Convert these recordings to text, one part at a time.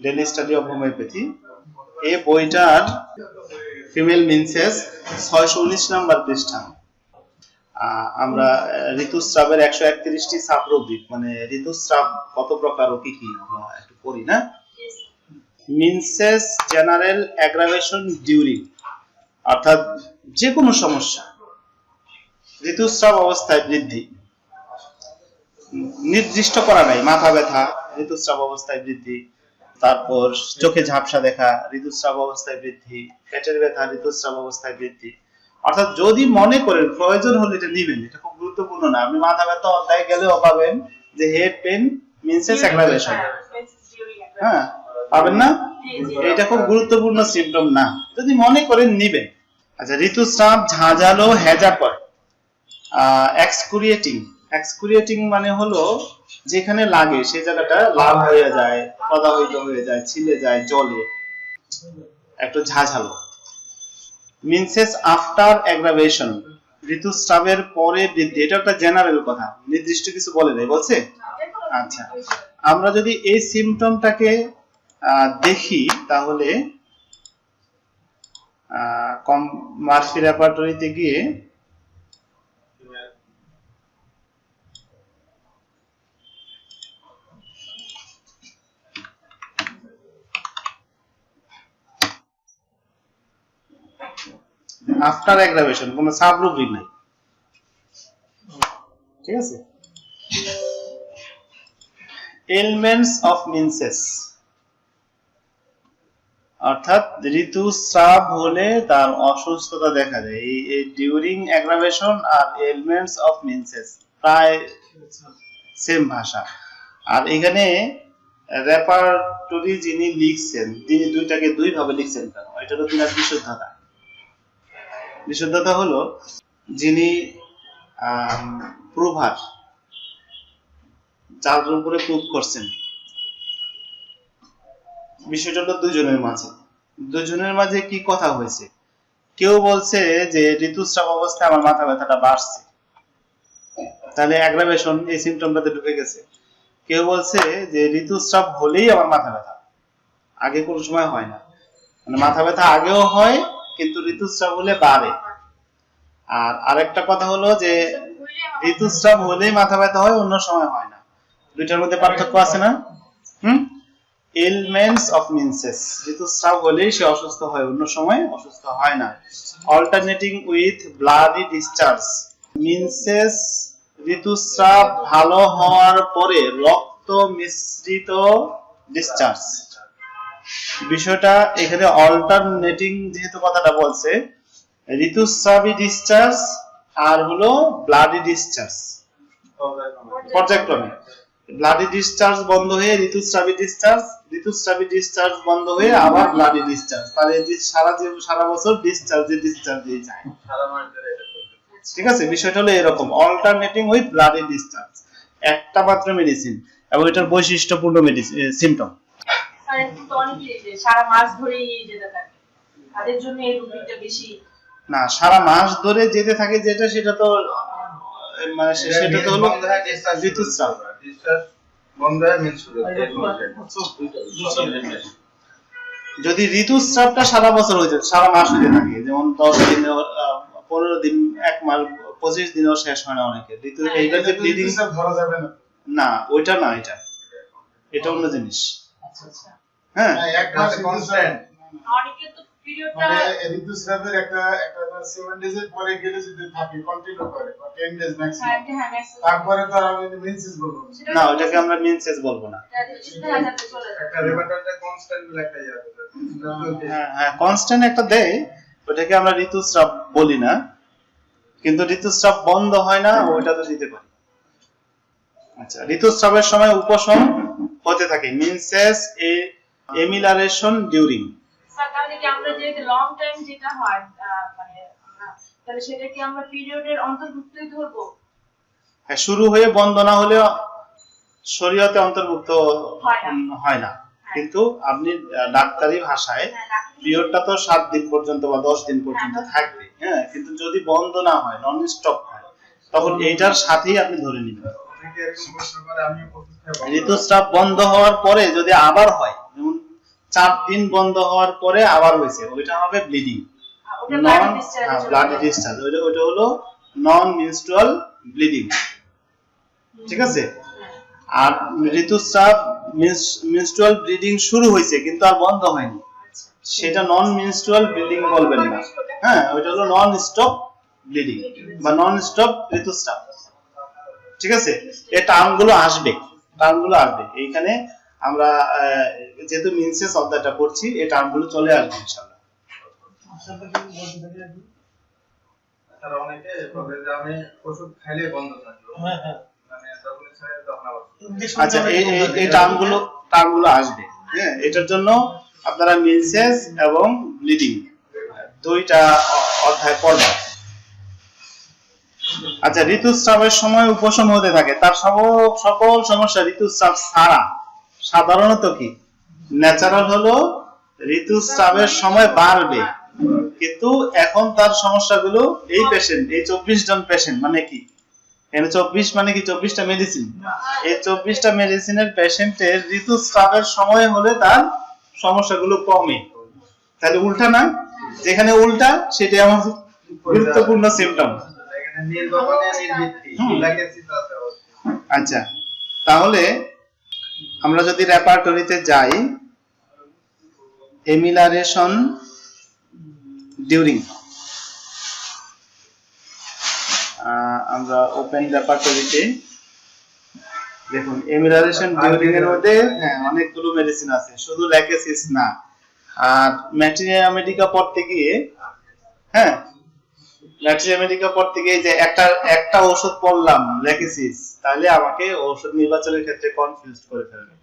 Daily study of homeopathy, এই বইটার female menses 619 number পৃষ্ঠা। আমরা ঋতুস্রাবের 131টি সাবরোগিক, মানে ঋতুস্রাব কত প্রকার ও কি কি আমরা একটু পড়ি না। মেন্সেস জেনারেল অ্যাগ্রাভেশন ডিউরিং, অর্থাৎ যে কোনো সমস্যা, ঋতুস্রাব অবস্থায় বৃদ্ধি, নির্দিষ্ট করা নাই, মাথা ব্যথা ঋতুস্রাব অবস্থায় বৃদ্ধি, তারপর চোখে ঝাপসা দেখা ঋতুস্রাব অবস্থায় বৃদ্ধি, পেটের ব্যথা ঋতুস্রাব অবস্থায় বৃদ্ধি। অর্থাৎ যদি মনে করেন প্রয়োজন হলে এটা নিবেন, এটা খুব গুরুত্বপূর্ণ না। আপনি মাথা ব্যথা অধ্যায় গেলেও পাবেন যে হেড পেন মেন্সেস অ্যাগ্রাভেশন, হ্যাঁ পাবেন না, এটা খুব গুরুত্বপূর্ণ সিম্পটম না, যদি মনে করেন নিবেন। আচ্ছা, ঋতুস্রাব ঝাঁঝালো হেজা করে, এক্সকুরিয়েটিং, এক্সকুরিয়েটিং মানে হলো যেখানে লাগে সেই জায়গাটা লাল হয়ে যায়, প্রদাহিত হয়ে যায়, ছিলে যায়, জ্বলে, একটু ঝাঁঝালো। মেন্সেস আফটার অ্যাগ্রাভেশন, ঋতুস্রাবের পরে বৃদ্ধি, এটা একটা জেনারেল কথা, নির্দিষ্ট কিছু বলে দেয়, বলছে। আচ্ছা, আমরা যদি এই সিম্পটমটাকে দেখি তাহলে মার্ফি রেপার্টরিতে গিয়ে আফটার অ্যাগ্রাভেশন কোনো সাবরুব্রিক নাই, ঠিক আছে। এলিমেন্টস অফ মেন্সেস, অর্থাৎ ঋতুস্রাব হলে তার অসুস্থতা দেখা যায়। এই ডিউরিং অ্যাগ্রাভেশন আর এলিমেন্টস অফ মেন্সেস প্রায় সেম ভাষা। আর এখানে রেপার্টরি যিনি লিখছেন তিনি দুইটাকে দুই ভাবে লিখছেন কেন, এটা হলো তিনার বিশুদ্ধতা। বিশুদ্ধতা হলো যিনি প্রুভার, যার উপরে প্রুভ করছেন, বিষয়টা হলো দুজনের মাঝে কি কথা হয়েছে। কেউ বলছে যে ঋতুস্রাব অবস্থায় আমার মাথা ব্যথাটা বাড়ছে, তাহলে অ্যাগ্রাভেশন এই সিম্পটমটাতে ঢুকে গেছে। কেউ বলছে যে ঋতুস্রাব হলেই আমার মাথা ব্যথা, আগে কোনো সময় হয় না, মানে মাথা ব্যথা আগেও হয় কিন্তু ঋতুস্রাব হলে বাড়ে। আর আরেকটা কথা হলো যে ঋতুস্রাব হলেই মাথা ব্যথা হয়, অন্য সময় হয় না। দুইটার মধ্যে পার্থক্য আছে না? এলিমেন্টস অফ মেন্সেস, ঋতুস্রাব হলেই সে অসুস্থ হয়, অন্য সময় অসুস্থ হয় না। Alternating with bloody discharge, menses ঋতুস্রাব ভালো হওয়ার পরে রক্ত মিশ্রিত ডিসচার্জ। বিষয়টা এখানে অল্টারনেটিং যেহেতু কথাটা বলছে, ঋতুস্রাবী ডিসচার্জ আর হলো ব্লাডি ডিসচার্জ, পর্যায়ক্রমে ব্লাডি ডিসচার্জ বন্ধ হয়ে ঋতুস্রাবী ডিসচার্জ, ঋতুস্রাবী ডিসচার্জ বন্ধ হয়ে আবার ব্লাডি ডিসচার্জ, তাহলে সারা বছর ডিসচার্জে যায়, ঠিক আছে। বিষয়টা হলো এরকম, অল্টারনেটিং উইথ ব্লাডি ডিসচার্জ, একটা মাত্র মেডিসিন এবং এটার বৈশিষ্ট্যপূর্ণ মেডিসিন সিম্পটম। সারা মাস ধরে যেতে থাকে, তাদের জন্য এই রোগটা বেশি না, সারা মাস ধরে যেতে থাকে যেটা, সেটা তো মানে সেটা তো হলো ঋতুস্রাব যদি ঋতুস্রাবটা সারা বছর হয়ে যায়, সারা মাস হয়ে থাকে, যেমন 10 দিন, 15 দিন, 1 মাস, 25 দিনও শেষ হয় না অনেকে ঋতু। এইটা যে ব্লিডিং ধরা যাবে না, ওইটা না, এটা অন্য জিনিস। হ্যাঁ, এক মাস কনস্ট্যান্ট, অনেকে তো পিরিয়ডটা ঋতুস্রাবের একটা 7 ডেজ এর পরে গেলে যদি থাকে কন্টিনিউ করে বা 10 ডেজ ম্যাক্সিমাম, তারপরে তো আমি মেন্সেস বলবো না, ওটাকে আমরা মেন্সেস বলবো না। একটা রেপার্টরিটা কনস্ট্যান্ট লেখা যাবে, হ্যাঁ কনস্ট্যান্ট একটা দেয়, ওটাকে আমরা ঋতুস্রাব বলি না, কিন্তু ঋতুস্রাব বন্ধ হয় না ওইটা তো দিতে পারি। আচ্ছা, ঋতুস্রাবের সময় উপশম হতে থাকে, মেন্সেস এমিলারেশন ডিউরিং। তাহলে কি আমরা যে লং টাইম যেটা হয়, মানে তাহলে সেটা কি আমরা পিরিয়ডের অন্তর্ভুক্তই ধরবো? হ্যাঁ, শুরু হয়ে বন্ধ না হলে শরীয়তে অন্তর্ভুক্ত হয় না, কিন্তু আপনি ডাক্তারি ভাষায় পিরিয়ডটা তো 7 দিন পর্যন্ত বা 10 দিন পর্যন্ত থাকবে, হ্যাঁ, কিন্তু যদি বন্ধ না হয়, নন স্টপ হয়, তখন এইটার সাথেই আপনি ধরে নেবেন। ঋতুস্রাব বন্ধ হওয়ার পরে যদি আবার হয়, যেমন 4 দিন বন্ধ হওয়ার পরে আবার হয়েছে, ওইটা হবে ব্লিডিং। ওটা নন ব্লাড ব্লাড ডিসচার্জ, ওইটা হলো নন মেনস্ট্রুয়াল ব্লিডিং। ঠিক আছে? আর ঋতুস্রাব মেনস্ট্রুয়াল ব্লিডিং শুরু হয়েছে কিন্তু আর বন্ধ হয়নি, সেটা নন মেনস্ট্রুয়াল ব্লিডিং বলবেন না। হ্যাঁ, ওইটা হলো নন স্টপ ব্লিডিং বা নন স্টপ ঋতুস্রাব। ঠিক আছে? এই টার্মগুলো আসবে, এইখানে আমরা যেহেতু মিনসেস অধ্যায়টা পড়ছি, এই টার্মগুলো চলে আসবে ইনশাআল্লাহ। তারা অনেকে বলে যে আমি ওষুধ খাইলে বন্ধ থাকলো, মানে তখন ছেড়ে তখন আবার। আচ্ছা, এই টার্মগুলো আসবে। হ্যাঁ, এটার জন্য আপনারা মিনসেস এবং ব্লিডিং দুইটা অধ্যায় পড়বেন। আচ্ছা, ঋতুস্রাবের সময় উপশম হতে থাকে, তার সকল সমস্যা ঋতুস্রাব ছাড়া সাধারণত কি ন্যাচারাল হলো ঋতুস্রাবের সময় বাড়বে, কিন্তু এখন তার সমস্যাগুলো এই পেশেন্ট, এই 24 জন পেশেন্ট মানে কি, এখানে 24 মানে কি 24টা মেডিসিন, এই 24টা মেডিসিনের পেশেন্টের ঋতুস্রাবের সময় হলে তার সমস্যাগুলো কমে। তাহলে উল্টা না, যেখানে উল্টা সেটাই আমার গুরুত্বপূর্ণ সিম্পটম। এখানে নির্গমনে নির্বৃত্তি ল্যাকেসিস আছে। আচ্ছা, তাহলে আমরা যদি রেপার্টরিতে যাই, এমিলারেশন ডিউরিং, আমরা ওপেন রেপার্টরিতে দেখুন, এমিলারেশন ডিউরিং এর মধ্যে অনেকগুলো মেডিসিন আছে, শুধু ল্যাকেসিস না। আর ম্যাটেরিয়া মেডিকা পড়তে গিয়ে, হ্যাঁ, ম্যাটেরিয়া মেডিকা পড়তে গিয়ে যে একটা ওষুধ পড়লাম ল্যাকেসিস, তাহলে আমাকে ওষুধ নির্বাচনের ক্ষেত্রে কনফিউজ করে ফেলবে।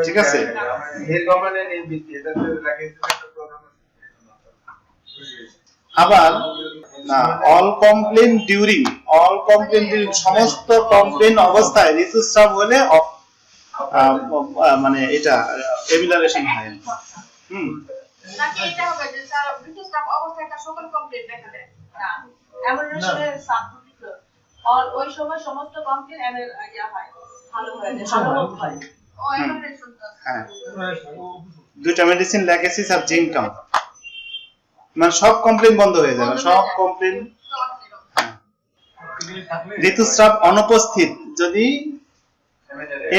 ঠিক আছে? নির্গমনে নির্বৃত্তি, এটা তো ল্যাকেসিস একটা প্রধান। আবার না, অল কমপ্লেন ডিউরিং, সমস্ত কমপ্লেন অবস্থায় ঋতুস্রাব হলে মানে এটা এমিলারেশন হয়। নাকি এটা হবে যে স্যার ঋতুস্রাব অবস্থায় তার সকল কমপ্লিট দেখা দেয় না, এমন রসে সাবজেক্ট ওই সময় সমস্ত কমপ্লিট এমএল ইয়া হয়, ভালো হয়, ভালো হয়। ও এমিলারেশন তো হ্যাঁ, দুইটা মেডিসিন ল্যাকেসিস আর জিঙ্কাম, মানে সব কমপ্লেন বন্ধ হয়ে যাবে, সব কমপ্লেন। ঋতুস্রাব অনুপস্থিত, যদি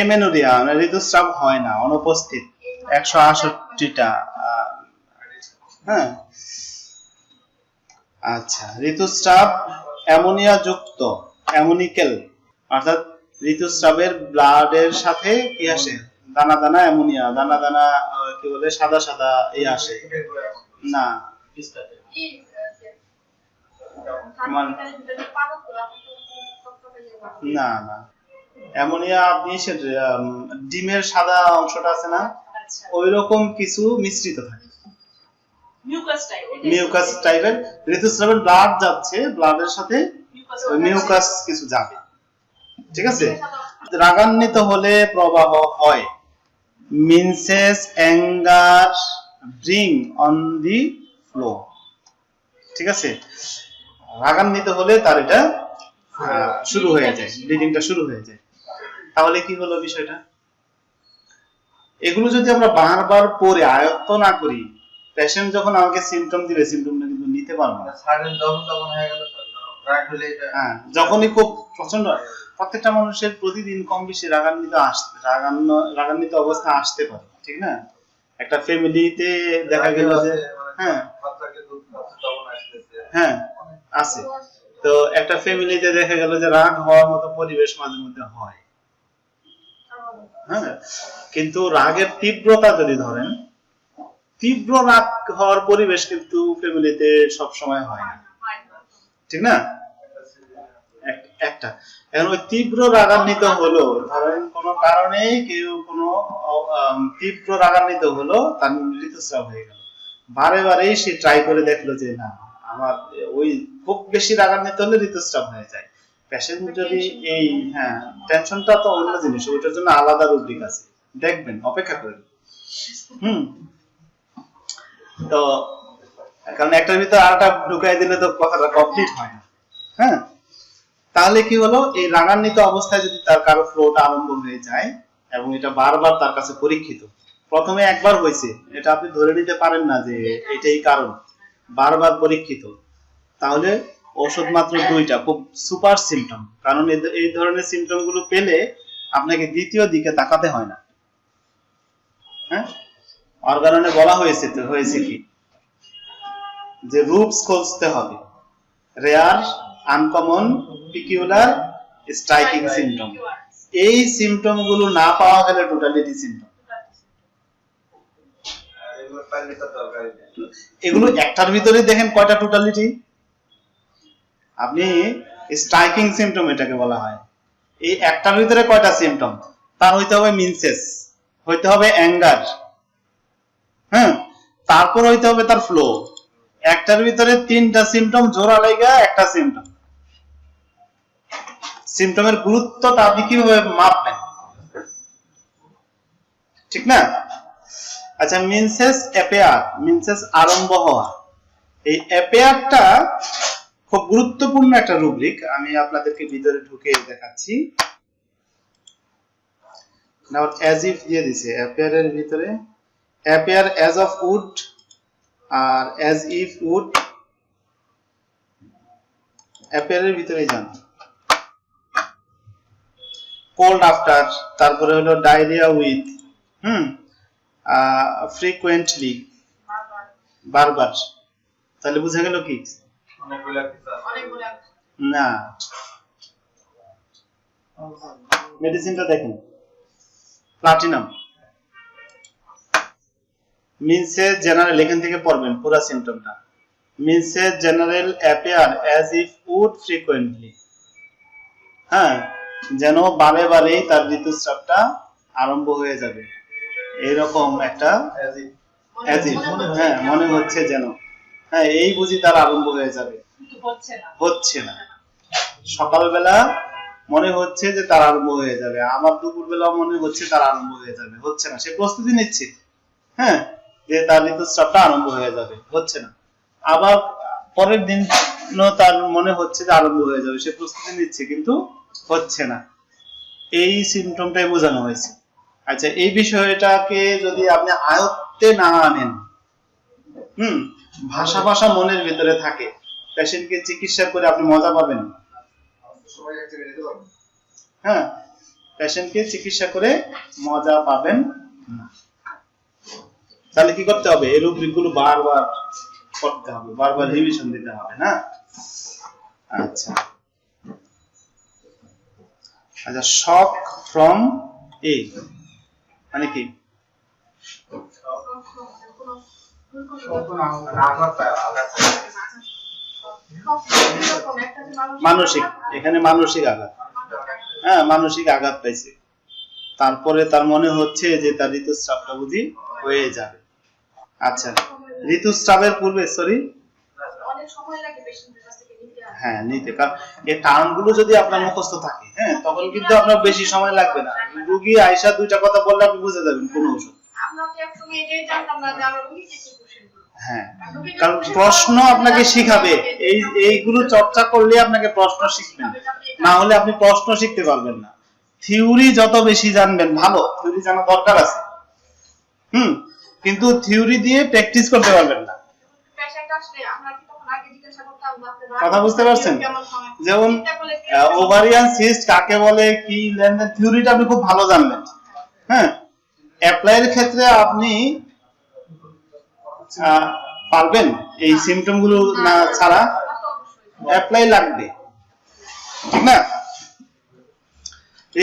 এমেনুরিয়া মানে ঋতুস্রাব হয় না, অনুপস্থিত 168টা। হ্যাঁ, আচ্ছা, ঋতুস্রাব অ্যামোনিয়া যুক্ত, অ্যামোনিক্যাল, অর্থাৎ ঋতুস্রাবের ব্লাডের সাথে কি আসে, দানা দানা অ্যামোনিয়া, দানা দানা কি বলে, সাদা সাদা এই আসে না, না না, অ্যামোনিয়া আপনি ডিমের সাদা অংশটা আছে না, ওই রকম কিছু মিশ্রিত থাকে, মিউকাস টাইপের। ঋতুস্রাবের ব্লাড যাচ্ছে, ব্লাডের সাথে মিউকাস কিছু যাবে। ঠিক আছে? রাগান্বিত হলে প্রবাহ হয়, menses anger bring on the flow. ঠিক আছে? রাগান্বিত হলে তার এটা শুরু হয়ে যায়, ব্লিডিংটা শুরু হয়ে যায়। তাহলে কি হলো বিষয়টা? এগুলো যদি আমরা বারবার পড়ে আয়ত্ত না করি, পেশেন্ট যখন আমাকে সিম্পটম দিবে, সিম্পটমটা কিন্তু নিতে পারবো না। সাডেন যখন তখন হয়ে গেল, রাগ হলে এটা, হ্যাঁ, যখনই খুব প্রচন্ড, প্রত্যেকটা মানুষের প্রতিদিন কম বেশি রাগান্বিত অবস্থা আসতে পারে, ঠিক না? একটা ফ্যামিলিতে দেখা গেল যে হ্যাঁ বাচ্চাকে দুধ খাওয়াচ্ছে তখন আসতেছে, হ্যাঁ আছে, তো একটা ফ্যামিলিতে দেখা গেল যে রাগ হওয়ার মতো পরিবেশ মাঝে মধ্যে হয়। হ্যাঁ, কিন্তু রাগের তীব্রতা যদি ধরেন, তীব্র রাগ হওয়ার পরিবেশ কিন্তু ফ্যামিলিতে সব সময় হয় না, ঠিক না? একটা এখন ওই তীব্র রাগান্বিত হলো, ধরেন কোনো কারণে কেউ কোনো তীব্র রাগান্বিত হলো, তার ঋতুস্রাব হয়ে গেল, বারে বারে সে ট্রাই করে দেখলো যে না, আমার ওই খুব বেশি রাগান্বিত হলে ঋতুস্রাব হয়ে যায়। পেশেন্ট যদি এই টেনশনটা তো অন্য জিনিস, ওইটার জন্য আলাদা রুব্রিক আছে, দেখবেন, অপেক্ষা করেন। তো কারণ একটার ভিতর আরেকটা ঢুকাই দিলে তো কথাটা কমপ্লিট হয় না। হ্যাঁ, তাহলে কি হলো, এই রাগান্বিত অবস্থায় যদি তার কারো ফ্লোটা আরম্ভ হয়ে যায় এবং এটা বারবার তার কাছে পরীক্ষিত, প্রথমে একবার হয়েছে, এটা আপনি ধরে নিতে পারেন না যে এটাই কারণ, বারবার পরীক্ষিত, তাহলে ওষুধ মাত্র 2টা, খুব সুপার সিমটম। কারণ এই ধরনের সিমটম গুলো পেলে আপনাকে দ্বিতীয় দিকে তাকাতে হয় না। হ্যাঁ, অর্গাননে বলা হয়েছে কি যে রুটস খুঁজতে হবে, rare, uncommon, peculiar, striking symptom. এই সিমটম গুলো না পাওয়া গেলে টোটালিটি সিমটম। এগুলো একটার ভিতরে দেখেন কয়টা টোটালিটি। আপনি স্ট্রাইকিং সিমটম এটাকে বলা হয়। এই একটার ভিতরে কয়টা সিমটম, তার হইতে হবে মিনসেস, হইতে হবে অ্যাঙ্গার, হ্যাঁ, তারপর হইতে হবে তার ফ্লো। একটার ভিতরে 3টা সিমটম জোড়া লাগা একটা সিমটম। সিমটমের গুরুত্বটা আপনি কিভাবে মাপবেন, ঠিক না? আচ্ছা, মিনসেস অ্যাপেয়ার, মিনসেস আরম্ভ হওয়া, এই অ্যাপেয়ারটা খুব গুরুত্বপূর্ণ একটা রুব্রিক। আমি আপনাদেরকে ভিতরে ঢুকে দেখাচ্ছি। নাও অ্যাজ ইফ দিয়ে দিছে অ্যাপেয়ারের ভিতরে, অ্যাপেয়ার অ্যাজ অফ উড আর অ্যাজ ইফ উড, অ্যাপেয়ারের ভিতরেই যান। কোল্ড আফটার, তারপরে হলো ডায়রিয়া উইথ, ফ্রিকুয়েন্টলি, বারবার। তাহলে বুঝা গেল কি? না, মেডিসিনটা দেখেন, প্লাটিনাম। মিনসেস জেনারেল, এখান থেকে পড়বেন পুরো সিম্পটমটা। Menses general appear as if wood frequently, হ্যাঁ, যেন বারে বারেই তার ঋতুস্রাবটা আরম্ভ হয়ে যাবে, এরকম একটা অ্যাজ ইফ, হ্যাঁ, মনে হচ্ছে যেন, হ্যাঁ, এই বুঝি তার আরম্ভ হয়ে যাবে, হচ্ছে না। সকালবেলা মনে হচ্ছে যে তার আরম্ভ হয়ে যাবে, আমার দুপুরবেলা মনে হচ্ছে তার আরম্ভ হয়ে যাবে, হচ্ছে না। সে প্রস্তুতি নিচ্ছে, হ্যাঁ, যে তার ঋতুস্রাবটা আরম্ভ হয়ে যাবে, হচ্ছে না। আবার পরের দিন তার মনে হচ্ছে যে আরম্ভ হয়ে যাবে, সে প্রস্তুতি নিচ্ছে, কিন্তু হচ্ছে না। এই সিমটমটাই বোঝানো হয়েছে। আচ্ছা, এই বিষয়টাকে যদি আপনি আয়ত্তে না আনেন, ভাষা ভাষা মনের ভিতরে থাকে, পেশেন্টকে চিকিৎসা করে আপনি মজা পাবেন, হ্যাঁ, পেশেন্টকে চিকিৎসা করে মজা পাবেন না। তাহলে কি করতে হবে? এই রুব্রিকগুলো বারবার করতে হবে, বারবার রিভিশন দিতে হবে, না? আচ্ছা আচ্ছা, শক ফ্রম এ মানে কি? মানসিক, এখানে মানসিক আঘাত, হ্যাঁ, মানসিক আঘাত পাইছে, তারপরে তার মনে হচ্ছে যে তার ঋতুস্রাবটা বুঝি হয়ে যাবে। আচ্ছা, ঋতুস্রাবের পূর্বে, সরি, অনেক সময় লাগে পেশেন্টের কাছ থেকে নিতে। হ্যাঁ, নিতে, কারণ এই টার্মগুলো যদি আপনার মুখস্থ থাকে, হ্যাঁ, তখন কিন্তু আপনার বেশি সময় লাগবে না। রোগী আয়সা 2টা কথা বললে আপনি বুঝে যাবেন কোন ওষুধ। আমরা তো একসময় এটাই জানতাম না যে আমরা রোগী কি কোশ্চেন করব। হ্যাঁ, কারণ প্রশ্ন আপনাকে শিখাবে, এইগুলো চর্চা করলে আপনাকে প্রশ্ন শিখবেন, না হলে আপনি প্রশ্ন শিখতে পারবেন না। থিওরি যত বেশি জানবেন ভালো, থিওরি জানা দরকার আছে, কিন্তু থিওরি দিয়ে প্র্যাকটিস করতে পারবেন না। পেশেন্ট আসলে আমরা কি তখন আগে জিজ্ঞাসা করতাম কথা বুঝতে পারছেন? যেমন ওভারিয়ান সিস্ট কাকে বলে, কি লেনদেন, থিওরিটা আপনি খুব ভালো জানবেন, হ্যাঁ, অ্যাপ্লাইয়ের ক্ষেত্রে আপনি পারবেন এই সিমটম গুলো না ছাড়া অ্যাপ্লাই লাগবে, ঠিক না?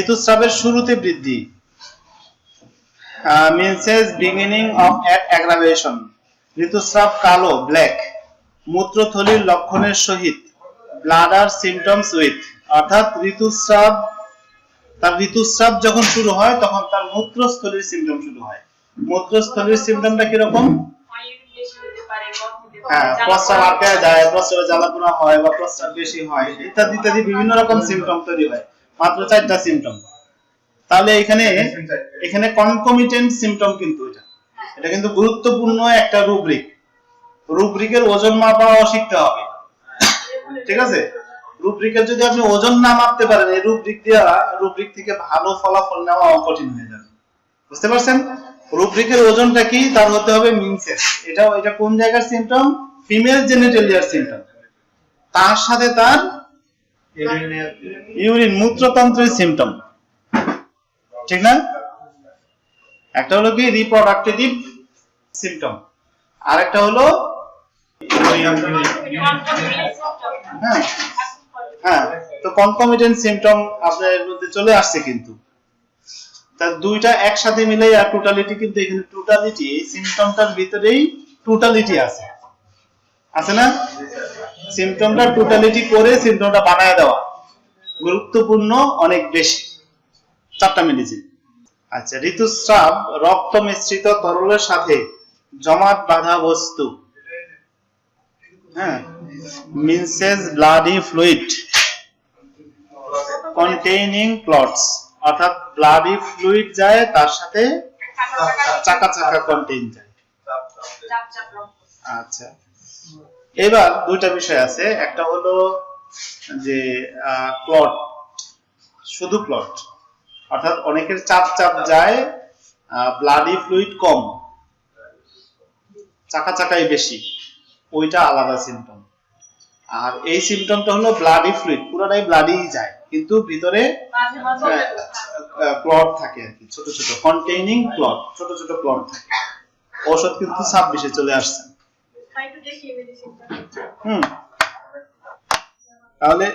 ঋতুস্রাবের শুরুতে বৃদ্ধি, মেন্সেস বিগিনিং অফ অ্যাগ্রাভেশন, ঋতুস্রাব কালো, ব্ল্যাক, মূত্রথলির লক্ষণের সহিত, ব্লাডার সিমটমস উইথ, অর্থাৎ ঋতুস্রাব যখন শুরু হয় তখন তার মূত্রস্থলীর সিমটম শুরু হয়। মূত্রস্থলীর সিমটমটা কিরকম? হ্যাঁ, প্রস্রাব আটকে যায়, প্রস্রাবে জ্বালাপোড়া হয় বা প্রস্রাব বেশি হয়, ইত্যাদি ইত্যাদি বিভিন্ন রকম সিমটম তৈরি হয়। মাত্র 4টা সিমটম। তাহলে এখানে কনকমিটেন্ট সিমটম, কিন্তু এটা কিন্তু গুরুত্বপূর্ণ একটা রুব্রিকের ওজন মাপাও শিখতে হবে, ঠিক আছে? রুব্রিকের যদি আপনি ওজন না মাপতে পারেন, এই রুব্রিক থেকে ভালো ফলাফল নেওয়া কঠিন হয়ে যাবে, বুঝতে পারছেন? রুব্রিকের ওজনটা কি, তার হতে হবে মিনসেস। এটা কোন জায়গার সিম্পটম? Female জেনিটালিয়ার symptom. তার সাথে তার ইউরিন মূত্রতন্ত্রের সিম্পটম, ঠিক না? একটা হলো কি রিপ্রোডাক্টিভ সিম্পটম, আর একটা হলো হ্যাঁ হ্যাঁ তো কনকমিটেন্ট সিম্পটম আপনার মধ্যে চলে আসছে, কিন্তু তার দুইটা একসাথে মিলে আর টোটালিটি, কিন্তু এখানে টোটালিটি এই সিম্পটমটার ভিতরেই টোটালিটি আছে, আছে না? সিম্পটমটা টোটালিটি করে সিম্পটমটা বানায় দেওয়া গুরুত্বপূর্ণ অনেক বেশি। 4টা মেডিসিন। আচ্ছা, ঋতুস্রাব রক্ত মিশ্রিত তরলের সাথে জমাট বাঁধা বস্তু, হ্যাঁ, menses bloody fluid containing clots, অর্থাৎ ব্লাডি ফ্লুইড যায় তার সাথে চাকা চাকা কন্টেইন যায়। আচ্ছা, এবার দুইটা বিষয় আছে, একটা হলো যে ক্লট, শুধু ক্লট, অর্থাৎ অনেকের চাপ চাপ যায়, ব্লাডি ফ্লুইড কম, চাকা চাকাই বেশি, ওইটা আলাদা সিম্পটম। আর এই সিম্পটমটা হলো ব্লাডি ফ্লুইড, পুরোটাই ব্লাডি যায় কিন্তু ভিতরে ক্লট থাকে আর কি, ছোট ছোট কন্টেইনিং ক্লট, ছোট ছোট ক্লট থাকে। ঔষধ কিন্তু 26-এ চলে আসছে। তাহলে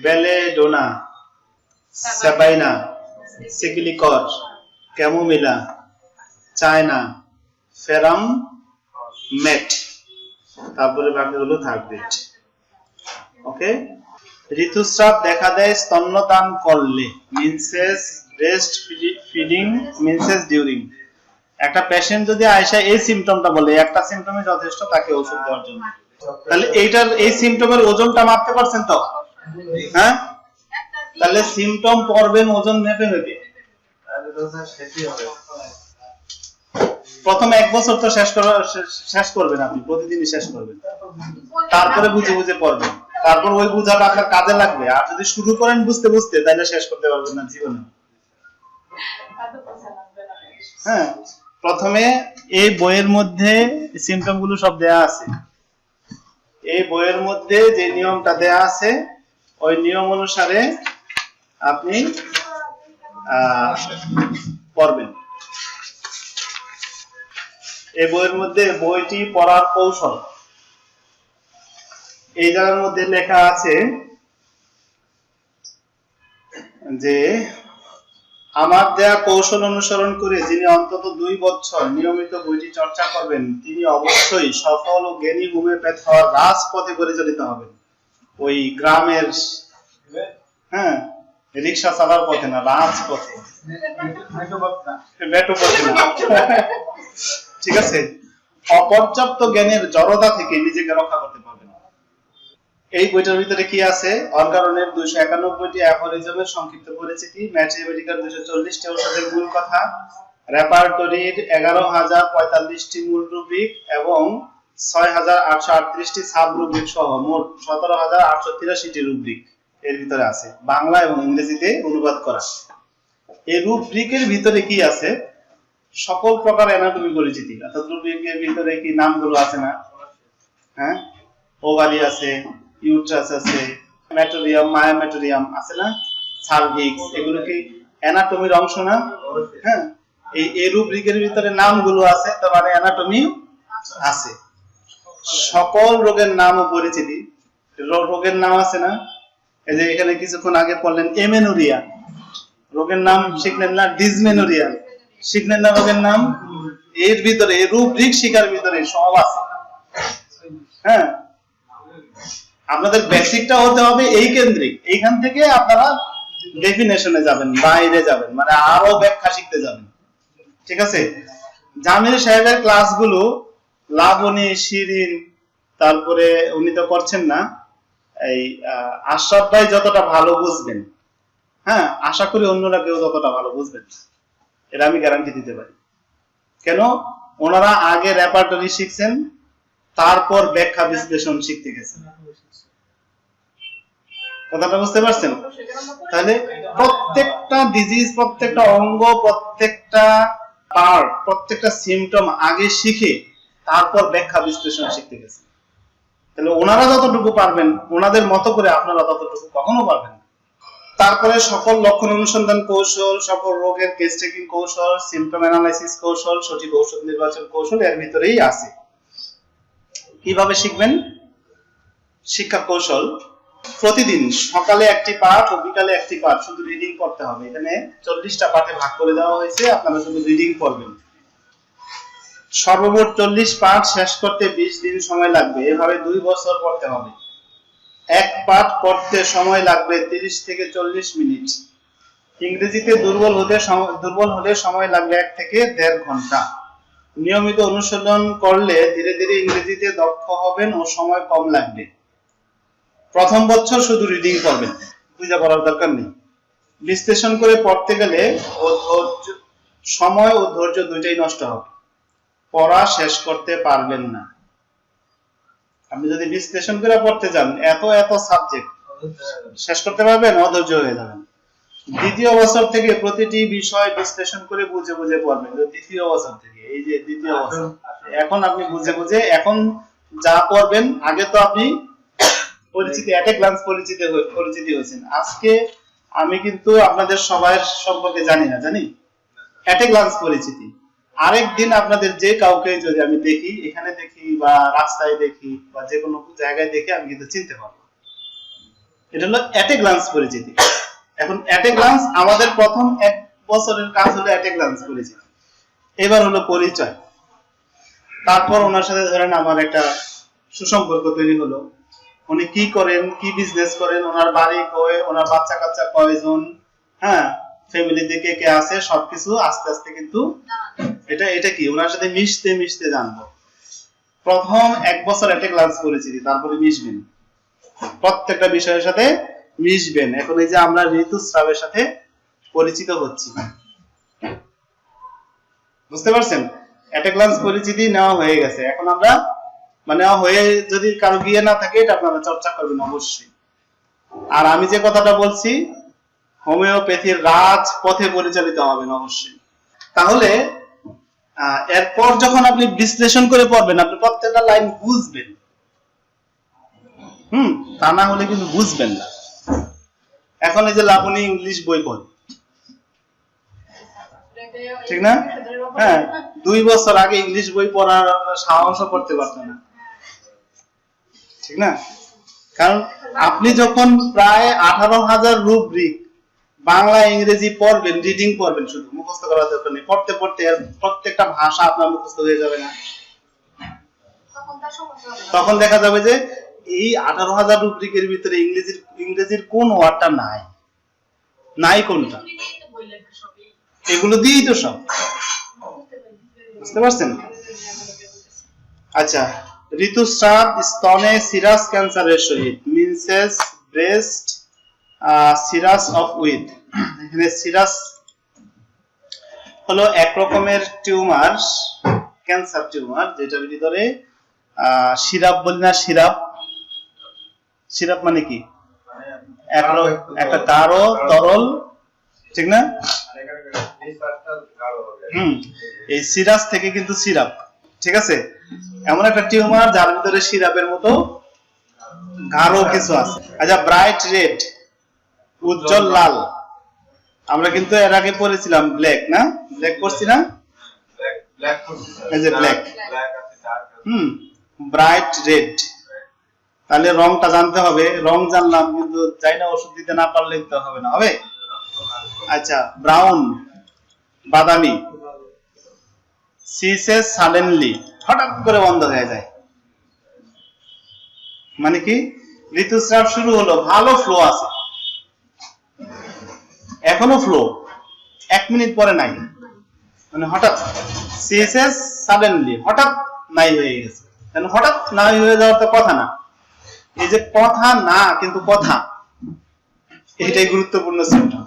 বেলেডোনা, সাবাইনা, সিকিলিকর, ক্যামোমিলা, চায়না, ফেরাম মেট, তারপরে বাকি হলো থার্ড। ওকে, ঋতুস্রাব দেখা দেয় স্তন্যদান করলে, menses breast feeding, menses during. একটা পেশেন্ট যদি আয়সা এই সিম্পটমটা বলে, একটা সিম্পটমে যথেষ্ট তাকে ওষুধ দেওয়ার জন্য। তাহলে এইটার এই সিম্পটমের ওজনটা মাপতে পারছেন তো? হ্যাঁ, তাহলে সিম্পটম পড়বেন ওজন মেপে মেপে। প্রথম 1 বছর তো শেষ করবেন আপনি, প্রতিদিনই শেষ করবেন, তারপরে বুঝে বুঝে পড়বেন, তারপর ওই বুঝাটা আপনার কাজে লাগবে। আর যদি শুরু করেন বুঝতে বুঝতে, তাহলে শেষ করতে পারবেন না জীবনে। হ্যাঁ, প্রথমে এই বইয়ের মধ্যে সিম্পটম গুলো সব দেয়া আছে, এই বইয়ের মধ্যে যে নিয়মটা দেয়া আছে ওই নিয়ম অনুসারে আপনি পড়বেন। এই বইয়ের মধ্যে বইটি পড়ার কৌশল, এই জায়গার মধ্যে লেখা আছে যে আমার দেয়া কৌশল অনুসরণ করে যিনি অন্তত 2 বছর নিয়মিত বইটি চর্চা করবেন তিনি অবশ্যই সফল ও জ্ঞানী হোমিওপ্যাথ হওয়ার রাজপথে পরিচালিত হবেন। ওই গ্রামের, হ্যাঁ, রিক্সা চালার পথে না, রাজপথে, ঠিক আছে? অপর্যাপ্ত জ্ঞানের জড়তা থেকে নিজেকে রক্ষা করতে পারবেন। এই বইটার ভিতরে কি আছে? অর্গাননের 291টি অ্যাফোরিজমের সংক্ষিপ্ত পরিচিতি, ম্যাথমেটিক্যাল 240টি ঔষধের মূল কথা, রেপার্টরির 11,045টি মূল রুব্রিক এবং 6,838টি সাব রুব্রিক সহ মোট 17,883টি রুব্রিক এর ভিতরে আছে, বাংলা এবং ইংরেজিতে অনুবাদ করা। এই রুব্রিকের ভিতরে কি আছে? সকল প্রকার অ্যানাটমি পরিচিতি, অর্থাৎ রুব্রিকের ভিতরে কি নামগুলো আছে না? হ্যাঁ, ওভারি আছে, ইউট্রাস আছে, মেটোরিয়াম, মায়োমেটোরিয়াম আছে না, সার্ভিক্স, এগুলো কি অ্যানাটমির অংশ না? হ্যাঁ, এই রুব্রিকের ভিতরে নামগুলো আছে, তার মানে অ্যানাটমি আছে। সকল রোগের নাম ও পরিচিতি, রোগের নাম আছে না? এই যে এখানে কিছুক্ষণ আগে পড়লেন এমেনোরিয়া, রোগের নাম শিখলেন না? ডিসমেনোরিয়া শিখলেন না? রোগের নাম এর ভিতরে, এই রুব্রিক শিকার ভিতরে সব আছে। হ্যাঁ, আপনাদের বেসিকটা হতে হবে এই কেন্দ্রিক, এইখান থেকে আপনারা ডেফিনেশনে যাবেন, বাইরে যাবেন, মানে আরো ব্যাখ্যা শিখতে যাবেন, ঠিক আছে? জামিল সাহেবের ক্লাসগুলো লাবণী, শিরিন, তারপরে উনি তো করছেন না, এই আশরাফ ভাই যতটা ভালো বুঝবেন, হ্যাঁ, আশা করি অন্যরা কেউ ততটা ভালো বুঝবেন, এটা আমি গ্যারান্টি দিতে পারি। কেন? ওনারা আগে রেপার্টরি শিখছেন, তারপর ব্যাখ্যা বিশ্লেষণ শিখতে গেছেন। কথাটা বুঝতে পারছেন? তাহলে প্রত্যেকটা ডিজিজ, প্রত্যেকটা অঙ্গ, প্রত্যেকটা পার্ট, প্রত্যেকটা সিমটম আগে শিখে তারপর ব্যাখ্যা বিশ্লেষণ শিখতে গেছে। তাহলে ওনারা যতটুকু পারবেন ওনাদের মতো করে আপনারা ততটুকু কখনো পারবেন না। তারপরে সকল লক্ষণ অনুসন্ধান কৌশল, সকল রোগের কেস টেকিং কৌশল, সিমটম অ্যানালাইসিস কৌশল, সঠিক ঔষধ নির্বাচন কৌশল এর ভিতরেই আছে। কিভাবে শিখবেন? শিক্ষা কৌশল প্রতিদিন সকালে একটি পাঠ ও বিকালে একটি পাঠ শুধু রিডিং করতে হবে। এখানে 40টা পাঠে ভাগ করে দেওয়া হয়েছে, আপনারা শুধু রিডিং করবেন। সর্বমোট 40 পাঠ শেষ করতে 20 দিন সময় লাগবে। এভাবে 2 বছর পড়তে হবে। এক পাঠ পড়তে সময় লাগবে 30 থেকে 40 মিনিট। ইংরেজিতে দুর্বল হলে সময় লাগবে 1 থেকে 1.5 ঘন্টা। নিয়মিত অনুশীলন করলে ধীরে ধীরে ইংরেজিতে দক্ষ হবেন ও সময় কম লাগবে। প্রথম বছর শুধু রিডিং করবেন, বুঝা পড়ার দরকার নেই। বিশ্লেষণ করে পড়তে গেলে সময় ও ধৈর্য দুইটাই নষ্ট হবে, পড়া শেষ করতে পারবেন না। আপনি যদি বিশ্লেষণ করে পড়তে যান, এত সাবজেক্ট শেষ করতে পারবেন, অধৈর্য হয়ে যাবেন। দ্বিতীয় বছর থেকে প্রতিটি বিষয় বিশ্লেষণ করে বুঝে বুঝে পড়বেন। দ্বিতীয় বছর থেকে, এই যে দ্বিতীয় বছর, এখন আপনি বুঝে বুঝে এখন যা পড়বেন, আগে তো আপনি পরিচিতি, এট এ গ্লান্স পরিচিতি হয়েছেন। আজকে আমি কিন্তু আপনাদের সবার সম্পর্কে জানি না, জানি এট এ গ্লান্স পরিচিতি। আরেকদিন আপনাদের যে কাউকে যদি আমি দেখি, এখানে দেখি বা রাস্তায় দেখি বা যে কোনো জায়গায় দেখি, আমি কিন্তু চিনতে পারবো। এটা হলো এট এ গ্লান্স পরিচিতি। এখন এট এ গ্লান্স আমাদের প্রথম 1 বছরের কাজ হলো এট এ গ্লান্স পরিচিতি। এবার হলো পরিচয়। তারপর ওনার সাথে ধরেন আমার একটা সুসম্পর্ক তৈরি হলো। উনি কি করেন, কি বিজনেস করেন, ওনার বাড়ি কয়, ওনার বাচ্চা কাচ্চা কয়জন, হ্যাঁ, ফ্যামিলিতে কে কে আছে, সবকিছু আস্তে আস্তে কিন্তু এটা কি ওনার সাথে মিশতে মিশতে জানবো। প্রথম 1 বছর এট এ গ্লান্স পরিচিতি, তারপরে মিশবেন, প্রত্যেকটা বিষয়ের সাথে মিশবেন। এখন এই যে আমরা ঋতুস্রাবের সাথে পরিচিত হচ্ছি, বুঝতে পারছেন? এট এ গ্লান্স পরিচিতি নেওয়া হয়ে গেছে। এখন আমরা নেওয়া হয়ে যদি কারো বিয়ে না থাকে, এটা আপনারা চর্চা করবেন অবশ্যই। আর আমি যে কথাটা বলছি, হোমিওপ্যাথির রাজপথে পরিচালিত হবেন অবশ্যই। তাহলে এরপর যখন আপনি বিশ্লেষণ করে পড়বেন, আপনি প্রত্যেকটা লাইন বুঝবেন। তা না হলে কিন্তু বুঝবেন না। এখন এই যে লাবণী ইংলিশ বই পড়ে, ঠিক না? হ্যাঁ, 2 বছর আগে ইংলিশ বই পড়ার সাহসও করতে পারত না, ঠিক না? কারণ আপনি যখন প্রায় 18,000 রুব্রিক বাংলা ইংরেজি পড়বেন, রিডিং পড়বেন, শুধু মুখস্থ করার দরকার নেই। পড়তে পড়তে প্রত্যেকটা ভাষা আপনার মুখস্থ হয়ে যাবে না? তখন দেখা যাবে যে এই 18,000 রুব্রিকের ভিতরে ইংরেজির কোন ওয়ার্ডটা নাই কোনটা, এগুলো দিয়েই তো সব, বুঝতে পারছেন? আচ্ছা, ঋতুস্রাব স্তনে সিরাস ক্যান্সারের সহিত, means breast scirrhous of with. এখানে সিরাস হলো এক রকমের টিউমার, ক্যান্সার টিউমার, যেটার ভিতরে সিরাপ বলি না, সিরাপ মানে কি? একটা গাঢ় তরল, ঠিক না? এই সিরাস থেকে কিন্তু সিরাপ, ঠিক আছে? এমন একটা টিউমার যার ভিতরে সিরাপের মতো গাঢ় কিছু আছে। আচ্ছা, ব্রাইট রেড, উজ্জ্বল লাল। আমরা কিন্তু এর আগে পড়েছিলাম ব্ল্যাক, না? ব্ল্যাক পড়ছি না? এই যে ব্ল্যাক, ব্রাইট রেড। তাহলে রংটা জানতে হবে। রং জানলাম, কিন্তু যাই না ওষুধ দিতে না পারলে তো হবে না, হবে? আচ্ছা, ব্রাউন, বাদামি। সিসেস সাডেনলি, হঠাৎ করে বন্ধ হয়ে যায়। মানে কি? ঋতুস্রাব শুরু হলো, ভালো ফ্লো আছে, এখনো ফ্লো, 1 মিনিট পরে নাই, হঠাৎ সিসেস সাডেনলি, হঠাৎ নাই হয়ে গেছে। হঠাৎ নাই হয়ে যাওয়ার তো কথা না। এই যে কথা না, কিন্তু কথা, এটাই গুরুত্বপূর্ণ সিম্পটম।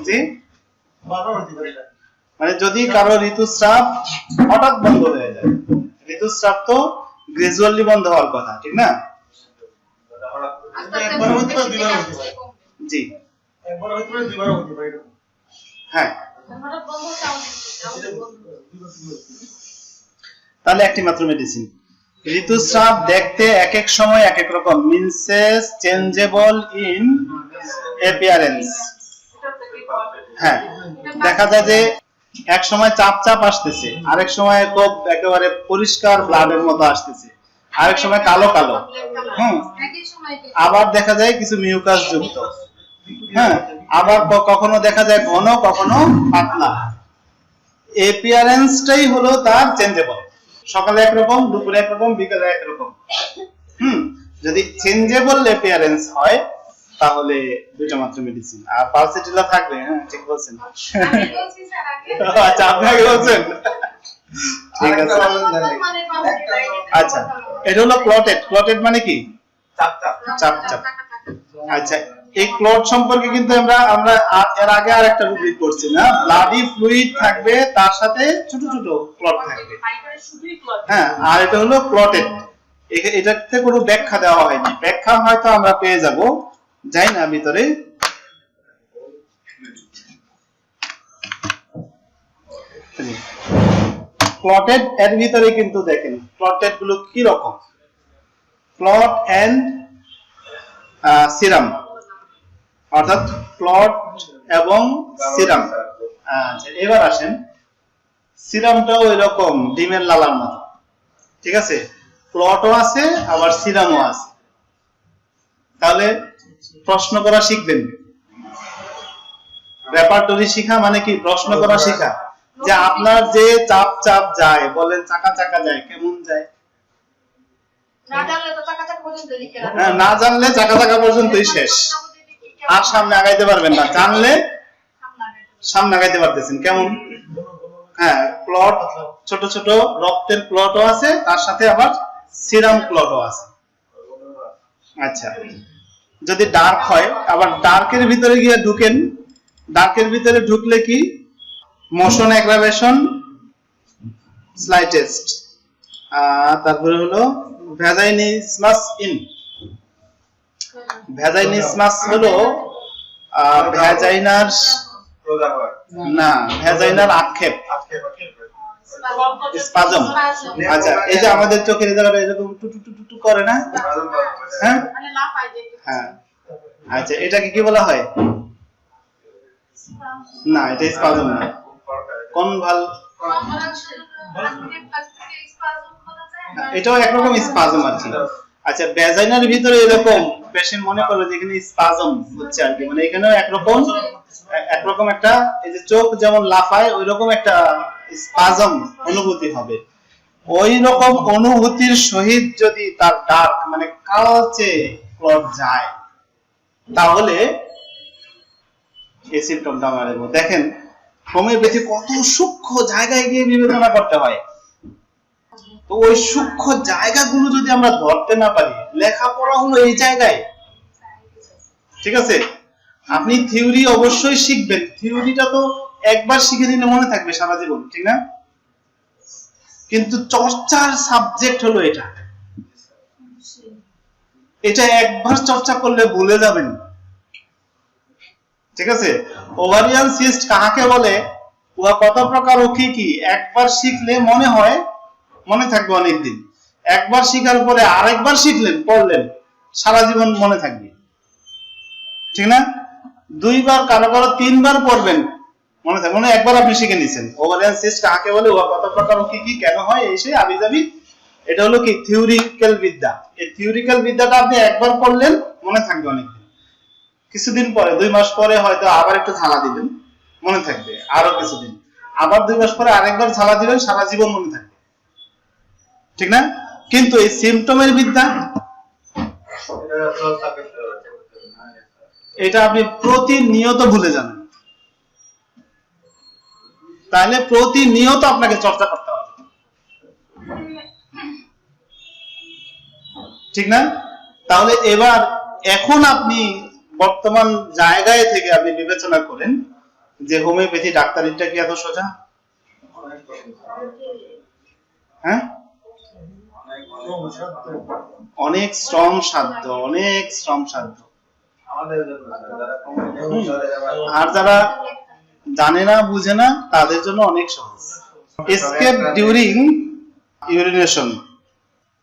জি, যদি কারো ঋতুস্রাব হঠাৎ বন্ধ হয়ে যায়, ঋতুস্রাব তো গ্রাজুয়ালি বন্ধ হওয়ার কথা, ঠিক না? পারে দুইবার হতে পারে। জি একবার হতে পারে দুইবারও হতে পারে এরকম। হ্যাঁ হঠাৎ বন্ধ হচ্ছে আমাদের বন্ধ। তাহলে একটি মাত্র মেডিসিন। ঋতুস্রাব দেখতে এক এক সময় এক এক রকম, মিনসেস চেঞ্জেবল ইন অ্যাপিয়ারেন্স। হ্যাঁ দেখা যায় যে এক সময় চাপ চাপ আসতেছে, আরেক সময় খুব একেবারে পরিষ্কার ব্লাডের মতো আসতেছে, আরেক সময় কালো কালো, একই সময় আবার দেখা যায় কিছু মিউকাস যুক্ত, হ্যাঁ আবার কখনো দেখা যায় ঘন কখনো পাতলা। অ্যাপিয়ারেন্সটাই হলো তার চেঞ্জেবল, সকালে একরকম, দুপুরে একরকম, বিকালে একরকম। যদি চেঞ্জেবল অ্যাপিয়ারেন্স হয় তাহলে দুইটা মাত্র মেডিসিন, আর পালসিটিলা থাকবে। হ্যাঁ ঠিক বলছেন। আমি বলছি স্যার আগে আচ্ছা আপনি আগে বলছেন, ঠিক আছে। মানে আচ্ছা এটা হলো ক্লটেড। ক্লটেড মানে কি? চাপ চাপ চাপ চাপ। আচ্ছা এই ক্লট সম্পর্কে কিন্তু আমরা আমরা এর আগে আর একটা রুব্রিক করছি না, ব্লাডি ফ্লুইড থাকবে তার সাথে ছোট ছোট ক্লট থাকবে। শুধুই ক্লট। হ্যাঁ আর এটা হলো ক্লটেড। এটাতে কোনো ব্যাখ্যা দেওয়া হয়নি, ব্যাখ্যা হয়তো আমরা পেয়ে যাব, যাই না ভিতরে। ক্লটেড এর ভিতরে কিন্তু দেখেন ক্লটেড গুলো কি রকম, ক্লট এন্ড সিরাম, অর্থাৎ ক্লট এবং সিরাম। আচ্ছা এবার আসেন, সিরামটাও ওই রকম ডিমের লালার মতো, ঠিক আছে, ক্লটও আছে আবার সিরামও আছে। তাহলে প্রশ্ন করা শিখবেন। রেপার্টরি শিখা মানে কি? প্রশ্ন করা শিখা। যে আপনার যে চাপ চাপ যায়, বলেন চাকা চাকা যায়, কেমন যায়? না জানলে তো চাকা চাকা পর্যন্ত লিখে রাখবে। হ্যাঁ না জানলে চাকা চাকা পর্যন্তই শেষ, আর সামনে আগাইতে পারবেন না। জানলে সামনে আগাইতে পারতেছেন, কেমন? হ্যাঁ ক্লট, ছোট ছোট রক্তের ক্লটও আছে, তার সাথে আবার সিরাম ক্লটও আছে। আচ্ছা যদি ডার্ক হয়, আবার ডার্কের ভিতরে গিয়ে ঢুকেন, ডার্কের ভিতরে ঢুকলে কি? মোশন অ্যাগ্রাভেশন স্লাইটেস্ট, তারপরে হলো ভ্যাজাইনিসমাস ইন। ভ্যাজাইনিসমাস হলো ভ্যাজাইনার, রোজা হয় না ভ্যাজাইনার আক্ষেপ, স্পাজম। আচ্ছা এই যে আমাদের চোখের এই জায়গাটা এরকম টু টু টু টু টু করে না? হ্যাঁ মানে লাফায় যে হ্যাঁ আচ্ছা এটাকে কি বলা হয়? না এটা স্পাজম না, কনভাল, এটাও একরকম স্পাজম আর কি। আচ্ছা ভ্যাজাইনার ভিতরে এরকম পেশেন্ট মনে করলো যে এখানে স্পাজম হচ্ছে আর কি, মানে এখানেও একরকম একটা, এই যে চোখ যেমন লাফায় ওই রকম একটা স্পাজম অনুভূতি হবে। ওই রকম অনুভূতির সহিত যদি তার ডার্ক মানে কালচে ক্লট যায় তাহলে এই সিম্পটমটা আমরা দেখব। দেখেন হোমিওপ্যাথি কত সূক্ষ্ম জায়গায় গিয়ে বিবেচনা করতে হয়, তো ওই সূক্ষ্ম জায়গাগুলো যদি আমরা ধরতে না পারি, লেখাপড়া হলো এই জায়গায়, ঠিক আছে। আপনি থিওরি অবশ্যই শিখবেন, থিওরিটা তো একবার শিখে নিলে মনে থাকবে সারা জীবন, ঠিক না? কিন্তু চর্চার সাবজেক্ট হলো এটা, এটা একবার চর্চা করলে ভুলে যাবেন, ঠিক আছে। ওভারিয়ান সিস্ট কাকে বলে, উহা কত প্রকার ও কি কি, একবার শিখলে মনে হয় মনে থাকবে অনেকদিন, একবার শিখার পরে আরেকবার শিখলেন পড়লেন সারা জীবন মনে থাকবে, ঠিক না? দুইবার কারো কারো তিনবার পড়বেন মনে থাকবে, মানে একবার আপনি শিখে নিছেন ওভারিয়ান সিস্ট কাকে বলে, উহা কত প্রকার ও কি কি, কেন হয়, এই সেই আবিজাবি। এটা হলো কি থিওরিক্যাল বিদ্যা। এই থিওরিক্যাল বিদ্যাটা আপনি একবার পড়লেন মনে থাকবে অনেকদিন, কিছুদিন পরে 2 মাস পরে হয়তো আবার একটু ঝালা দিবেন মনে থাকবে আরো কিছুদিন, আবার 2 মাস পরে আরেকবার ঝালা দিবেন, সারা জীবন মনে থাকবে, ঠিক না? কিন্তু এই সিম্পটমের বিদ্যা এটা আপনি প্রতিনিয়ত ভুলে যাবেন, তাহলে প্রতিনিয়ত আপনাকে চর্চা করতে হবে, ঠিক না? তাহলে এবার এখন আপনি বর্তমান জায়গায় থেকে আপনি বিবেচনা করেন যে হোমিওপ্যাথি ডাক্তারিটা কি এত সোজা? হ্যাঁ অনেক শ্রম সাধ্য, অনেক শ্রম সাধ্য। আমাদের জন্য যারা কমিউনিটি আর যারা জানে না বুঝে না তাদের জন্য অনেক সহজ। Escape during urination.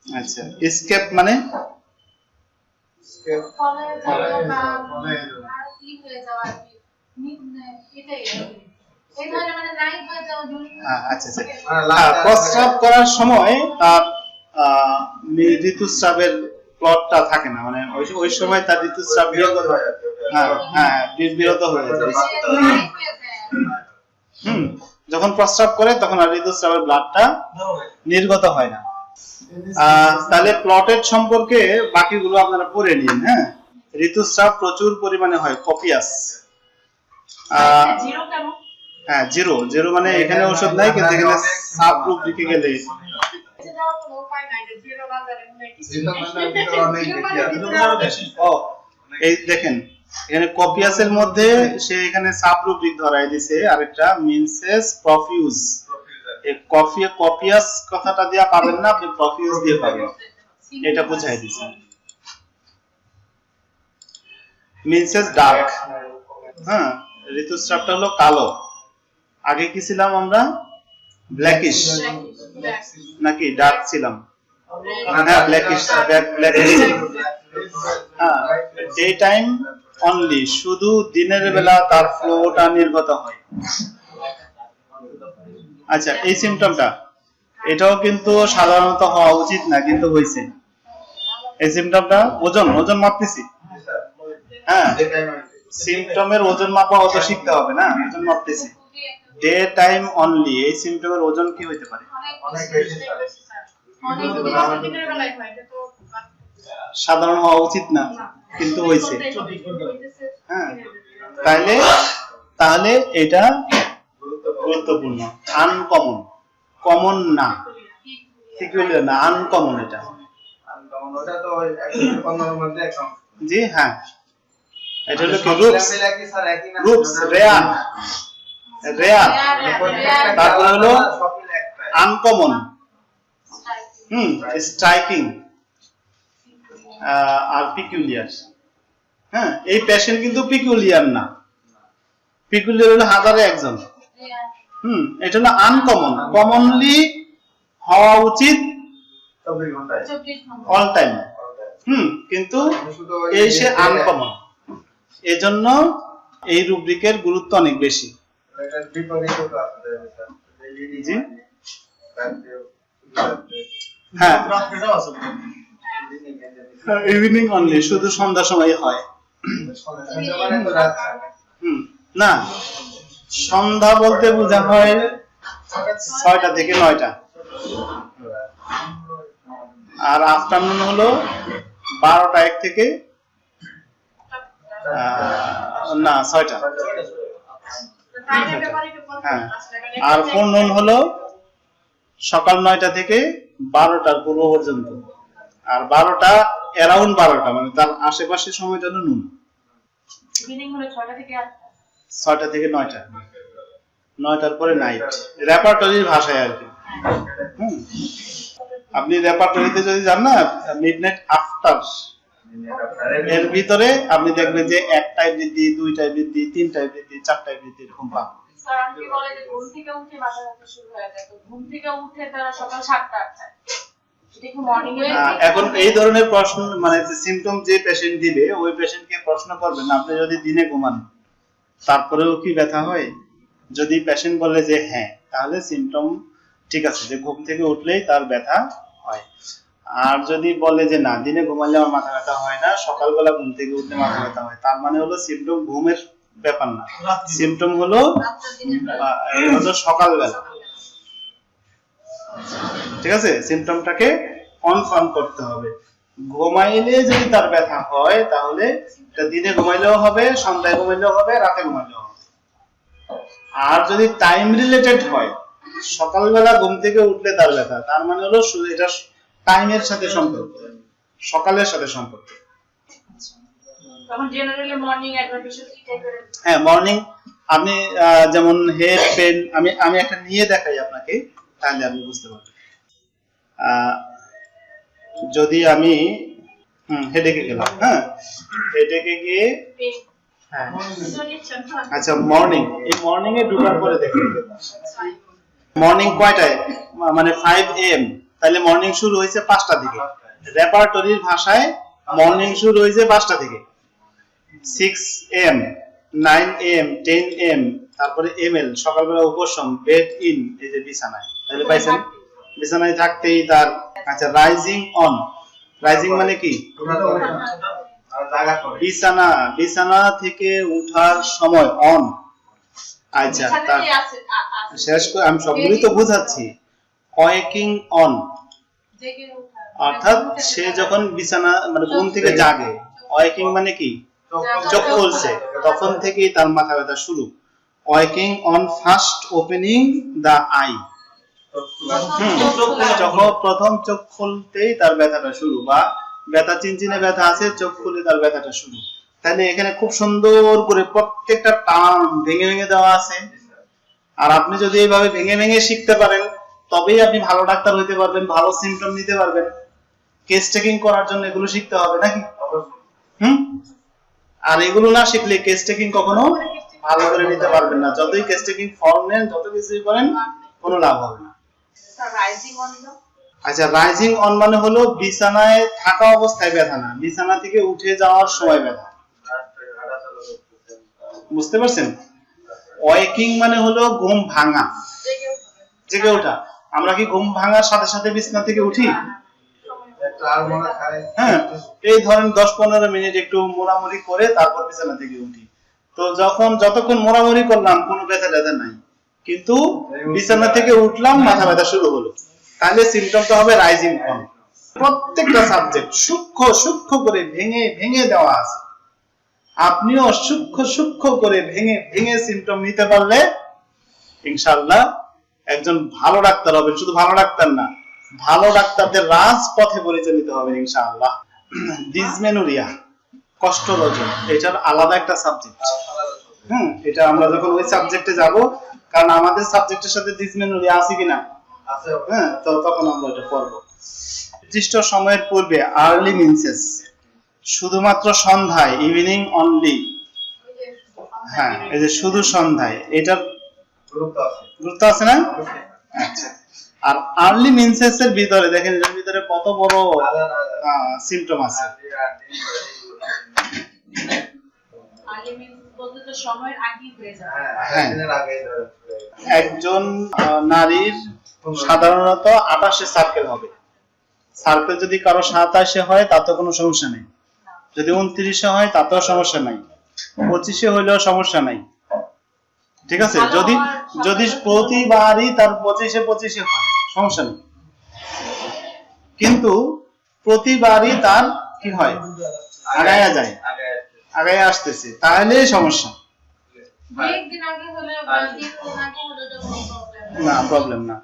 আচ্ছা, এসকেপ মানে ফলে যাওয়া বা আর কি হয়ে যাওয়া আর কি এটাই এই ধরনের মানে নাইট হয়ে যাওয়া আচ্ছা প্রস্রাব করার সময় তার ঋতুস্রাবের প্লটটা থাকে না, মানে ওই সময় তার ঋতুস্রাব বিরত হয়। বিরত হয়ে যায়। যখন প্রস্রাব করে তখন আর ঋতুস্রাবের ব্লাডটা নির্গত হয় না। তাহলে প্লটেড সম্পর্কে বাকিগুলো আপনারা পড়ে নিন। হ্যাঁ, ঋতুস্রাব প্রচুর পরিমাণে হয়, কপিয়াস। জিরো কেন? হ্যাঁ, জিরো জিরো মানে এখানে ওষুধ নাই, কিন্তু এখানে সাব গ্রুপ লিখে গেলে এই দেখেন এখানে কপিয়াসের মধ্যে সে এখানে সাব রুব্রিক ধরাই দিয়েছে আরেকটা মিনসেস প্রফিউজ। এই কপিয়াস কথাটা দিয়া পাবেন না, আপনি প্রফিউজ দিয়ে পাবেন, এটা বুঝাই দিয়েছে। মিনসেস ডার্ক, হ্যাঁ, ঋতুস্রাবটা হলো কালো। আগে কি ছিলাম আমরা, ব্ল্যাকিশ নাকি ডার্ক ছিলাম? হ্যাঁ, ব্ল্যাকিশ। ডে টাইম অনলি, শুধু দিনের বেলা তার ফ্লোটা নির্গত হয়। আচ্ছা, এই সিম্পটমটা এটাও কিন্তু সাধারণত হওয়া উচিত না, কিন্তু হয়েছে। এই সিম্পটমটা ওজন মাপতেছি। হ্যাঁ, সিম্পটমের ওজন মাপা অত শিখতে হবে না, ওজন মাপতেছি। ডে টাইম অনলি, এই সিম্পটমের ওজন কি হইতে পারে? অনেক বেশি সাধারণ হওয়া উচিত না, কিন্তু হয়েছে। হ্যাঁ, তাহলে এটা গুরুত্বপূর্ণ। আনকমন, কমন না, পিকুলিয়ার না, আনকমন। এটা ওটা তো 15 এর মধ্যে একটা। জি হ্যাঁ, এটা হলো কি রুপস রেয়ার। তারপর হলো আনকমন, স্ট্রাইকিং আর পিকুলিয়ার। হ্যাঁ, এই পেশেন্ট কিন্তু পিকুলিয়ার না, পিকুলিয়ার হলো হাজারে একজন। এটা হলো আনকমন, কমনলি হওয়া উচিত 24 ঘন্টায় অল টাইম। কিন্তু এই সে আনকমন, এজন্য এই রুব্রিকের গুরুত্ব অনেক বেশি। এটার বিপরীতও তো আছে। জি হ্যাঁ, ইভিনিং অনলি, শুধু সন্ধ্যার সময় হয়। না, সন্ধ্যা বলতে বোঝা হয় 6টা থেকে 9টা, আর আফটারনুন হলো 12টা 1 থেকে না 6টা। হ্যাঁ, আর ফোরনুন হলো সকাল 9টা থেকে 12টার পূর্ব পর্যন্ত, আর 12টা অ্যারাউন্ড 12টা মানে তার আশেপাশে সময়টা হলো নুন। ছয়টা থেকে 9টা, 9টার পরে নাইট, রেপার্টরির ভাষায় আর কি। আপনি রেপার্টরিতে যদি যান না, মিডনাইট আফটার, এর ভিতরে আপনি দেখবেন যে 1টায় বৃদ্ধি, 2টায় বৃদ্ধি, 3টায় বৃদ্ধি, 4টায় বৃদ্ধি, এরকম পাবেন। এখন এই ধরনের প্রশ্ন মানে সিম্পটম যে পেশেন্ট দিবে ওই পেশেন্টকে প্রশ্ন করবেন, আপনি যদি দিনে ঘুমান তারপরেও কি ব্যথা হয়? যদি পেশেন্ট বলে যে হ্যাঁ, তাহলে সিম্পটম ঠিক আছে, যে ঘুম থেকে উঠলেই তার ব্যথা হয়। আর যদি বলে যে না, দিনে ঘুমালে আমার মাথা ব্যথা হয় না, সকালবেলা ঘুম থেকে উঠলে মাথা ব্যথা হয়, তার মানে হলো সিম্পটম ঘুমের ব্যাপার না, সিম্পটম হলো সকালবেলা। ঠিক আছে, সিম্পটমটাকে কনফার্ম করতে হবে। ঘুমাইলে যদি তার ব্যথা হয় তাহলে এটা দিনে ঘুমাইলেও হবে, সন্ধ্যায় ঘুমাইলেও হবে, রাতে ঘুমাইলেও হবে। আর যদি টাইম রিলেটেড হয়, সকালবেলা ঘুম থেকে উঠলে তার ব্যথা, তার মানে হলো এটা টাইমের সাথে সম্পর্ক, সকালের সাথে সম্পর্ক। হ্যাঁ, মর্নিং আপনি যেমন হেড পেন, আমি একটা নিয়ে দেখাই আপনাকে, তাহলে আপনি বুঝতে পারবেন। যদি আমি হেডেকে গেলাম, হ্যাঁ হেডেকে গিয়ে পেন হ্যাঁ সলিউশন আচ্ছা মর্নিং, এই মর্নিং এ ঢোকার পরে দেখেন মর্নিং কয়টায়, মানে 5 AM, তাহলে মর্নিং শুরু হয়েছে 5টা থেকে। রেপার্টরির ভাষায় মর্নিং শুরু হয়েছে 5টা থেকে। 6 AM, 9 AM, 10 AM, তারপরে ML সকালবেলা উপশম, বেড ইন এই যে বিছানায়, তাহলে পাইছেন বিছানায় থাকতেই তার। আচ্ছা রাইজিং অন, রাইজিং মানে কি বিছানা, বিছানা থেকে উঠার সময় অন। আচ্ছা তার শেষ করে আমি সবগুলোই তো বুঝাচ্ছি। ওয়েকিং অন জেগে ওঠা অর্থাৎ সে যখন বিছানা মানে ঘুম থেকে জাগে, ওয়েকিং মানে কি চোখ খুলছে, তখন থেকেই তার মাথা ব্যথা শুরু। Waking on first opening the eye, যখন প্রথম চোখ খুলতেই তার ব্যথাটা শুরু, বা ব্যথা চিনচিনে ব্যথা আছে চোখ খুলে তার ব্যথাটা শুরু। তাহলে এখানে খুব সুন্দর করে প্রত্যেকটা টার্ম ভেঙে ভেঙে দেওয়া আছে। আর আপনি যদি এইভাবে ভেঙে ভেঙে শিখতে পারেন তবেই আপনি ভালো ডাক্তার হইতে পারবেন, ভালো সিমটম নিতে পারবেন। কেস টেকিং করার জন্য এগুলো শিখতে হবে নাকি? আর এগুলো না শিখলে কেস টেকিং কখনো ভালো করে নিতে পারবেন না। যতই কেস টেকিং ফর্ম নেন, যত কিছুই করেন, কোনো লাভ হবে না। রাইজিং অন দা আচ্ছা রাইজিং অন মানে হলো বিছানায় থাকা অবস্থায় ব্যথা না, বিছানা থেকে উঠে যাওয়ার সময় ব্যথা। বুঝতে পারছেন? ওয়েকিং মানে হলো ঘুম ভাঙা, জেগে ওঠা। আমরা কি ঘুম ভাঙার সাথে সাথে বিছানা থেকে উঠি? হ্যাঁ, এই ধরেন 10-15 মিনিট একটু মোড়ামুড়ি করে তারপর বিছানা থেকে উঠি। তো যতক্ষণ মোড়ামুড়ি করলাম কোনো ব্যথা ট্যাথা নাই, কিন্তু বিছানা থেকে উঠলাম মাথা ব্যথা শুরু হলো, তাহলে সিমটমটা হবে রাইজিং অন। প্রত্যেকটা সাবজেক্ট সূক্ষ্ম সূক্ষ্ম করে ভেঙে ভেঙে দেওয়া আছে। আপনিও সূক্ষ্ম সূক্ষ্ম করে ভেঙে ভেঙে সিমটম নিতে পারলে ইনশাআল্লাহ একজন ভালো ডাক্তার হবেন। শুধু ভালো ডাক্তার না, ভালো ডাক্তারদের রাজপথে পরিচালিত হবেন ইনশাআল্লাহ। ডিসমেনোরিয়া, কোষ্ঠরোজন, এটার আলাদা একটা সাবজেক্ট। এটা আমরা যখন ওই সাবজেক্টে যাব, কারণ আমাদের সাবজেক্টের সাথে ডিসমেনোরিয়া আছে কিনা আছে, তো তখন আমরা এটা পড়ব। নির্দিষ্ট সময়ের পূর্বে আর্লি মিনসেস, শুধুমাত্র সন্ধ্যায়, ইভিনিং অনলি। হ্যাঁ, এই যে শুধু সন্ধ্যায়, এটার গুরুত্ব আছে না? আচ্ছা, আর আর্লি মিনসেস এর ভিতরে দেখেন, এর ভিতরে কত বড় সিমটম আছে। আগে মিন বলতে তো সময়ের আগেই হয়ে যায়। হ্যাঁ, একজন নারীর সাধারণত 28 সার্কেল হবে। সার্কেল যদি কারো 27 হয় তাতে কোনো সমস্যা নেই, যদি 29 হয় তাতেও সমস্যা নাই, 25 হইলেও সমস্যা নাই। ঠিক আছে, যদি প্রতিবারই তার 25 হয় সমস্যা নেই, কিন্তু প্রতিবারই তার কি হয় আগায়া যায়, আগায় আসতেছে, তাহলে সমস্যা। একদিন আগে হলে বা 3 দিন আগে হলে তো কোনো প্রবলেম না, প্রবলেম না।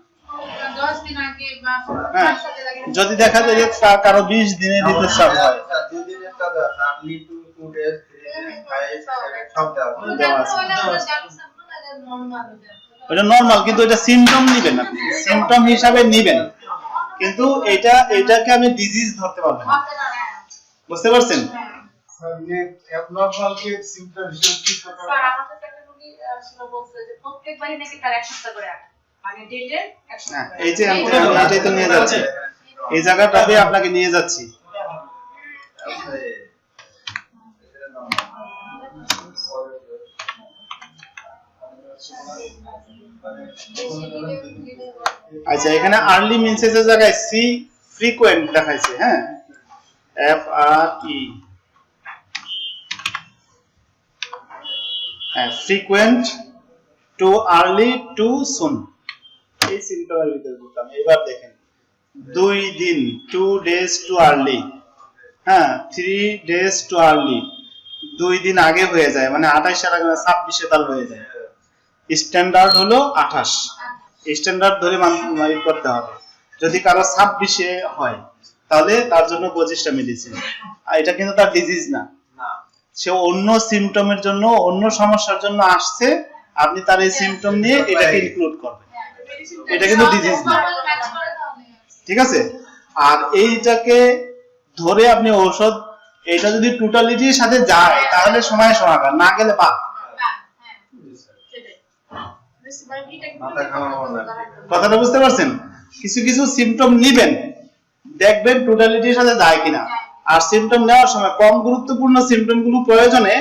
10 দিন আগে বা হ্যাঁ, 5 দিন আগে যদি দেখা যায় যে কারো 20 দিনের ঋতুস্রাব হয়, ওটা নরমাল, কিন্তু এটা সিমটম নিবেন আপনি, সিমটম হিসাবে নিবেন, কিন্তু এটাকে আমি ডিজিজ ধরতে পারবো না। বুঝতে পারছেন? অ্যাবনরমাল কে সিমটম হিসেবে কি করতে স্যার আমাদের একটা রোগী ছিল, বলছে যে প্রত্যেকবারই নাকি তার 1 সপ্তাহ করে আগে, মানে ডেটে 1 সপ্তাহ হ্যাঁ, করে। এই যে আমি এটাই তো নিয়ে যাচ্ছি, এই জায়গাটাতে আপনাকে নিয়ে যাচ্ছি। আচ্ছা, এখানে আর্লি মিনসেস এর জায়গায় সি ফ্রিকোয়েন্ট দেখাইছে। হ্যাঁ, FRE, হ্যাঁ, ফ্রিকোয়েন্ট টু আর্লি টু সুন, এই সিমটমের ভিতরে বলতাম। এবার দেখেন 2 দিন, 2 days টু আর্লি, হ্যাঁ 3 days টু আর্লি, 2 দিন আগে হয়ে যায়, মানে 28 এর আগে 26 তার হয়ে যায়। স্ট্যান্ডার্ড হলো 28, স্ট্যান্ডার্ড ধরে মাইক করতে হবে। যদি কারো 26 হয় তাহলে তার জন্য 25টা মেডিসিন, আর এটা কিন্তু তার ডিজিজ না, সে অন্য সিমটমের জন্য, অন্য সমস্যার জন্য আসছে, আপনি তার এই সিমটম নিয়ে এটাকে ইনক্লুড করবেন, এটা কিন্তু ডিজিজ না। ঠিক আছে, আর এইটাকে ধরে আপনি ঔষধ এটা যদি টোটালিটির সাথে যায় তাহলে সময় সমাধান, না গেলে বাদ। কথাটা বুঝতে পারছেন? কিছু কিছু সিমটম নিবেন, দেখবেন টোটালিটির সাথে যায় কিনা। আর সিমটম নেওয়ার সময় কম গুরুত্বপূর্ণ সিমটম গুলো প্রয়োজনে